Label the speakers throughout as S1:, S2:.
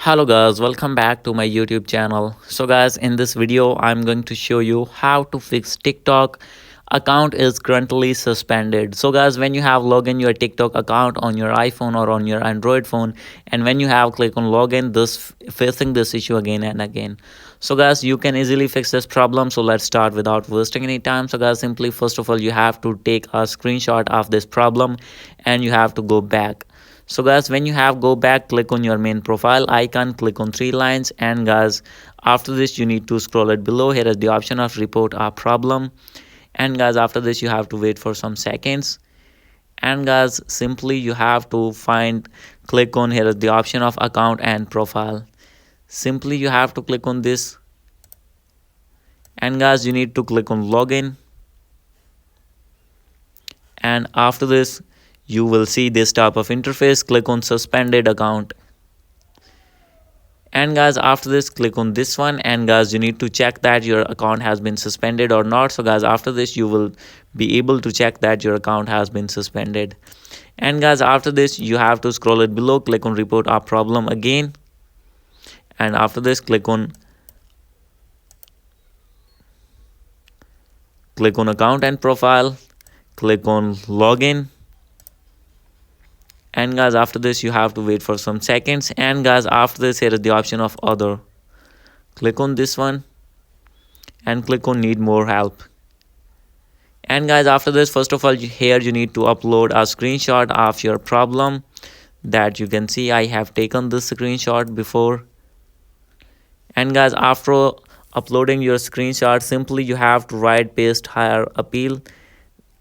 S1: Hello guys, welcome back to my YouTube channel. So guys, in this video I'm going to show you how to fix TikTok account is currently suspended. So guys, when you have login your TikTok account on your iPhone or on your Android phone, and when you have click on login, this facing this issue again and again. So guys, you can easily fix this problem. So let's start without wasting any time. So guys, simply first of all you have to take a screenshot of this problem and you have to go back. So guys, when you have go back, click on your main profile icon, click on three lines, and guys, after this you need to scroll it below. Here is the option of report a problem, and guys, after this you have to wait for some seconds, and guys, simply you have to click on here is the option of account and profile. Simply you have to click on this, and guys, you need to click on login, and after this you will see this type of interface. Click on suspended account, and guys, after this click on this one, and guys, you need to check that your account has been suspended or not. So guys, after this you will be able to check that your account has been suspended, and guys, after this you have to scroll it below, click on report our problem again, and after this click on account and profile, click on login, and guys, after this you have to wait for some seconds, and guys, after this here is the option of other. Click on this one and click on need more help, and guys, after this first of all here you need to upload a screenshot of your problem. That you can see I have taken this screenshot before, and guys, after uploading your screenshot, simply you have to write paste higher appeal.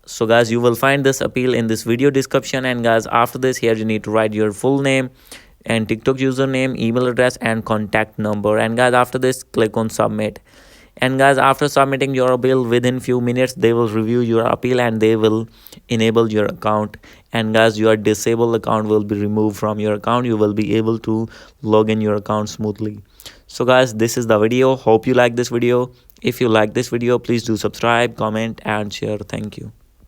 S1: So guys, you will find this appeal in this video description, and guys, after this here you need to write your full name and TikTok username, email address, and contact number, and guys, after this click on submit, and guys, after submitting your appeal, within few minutes they will review your appeal and they will enable your account, and guys, your disabled account will be removed from your account. You will be able to log in your account smoothly. So guys, this is the video. Hope you like this video. If you like this video, please do subscribe, comment, and share. Thank you.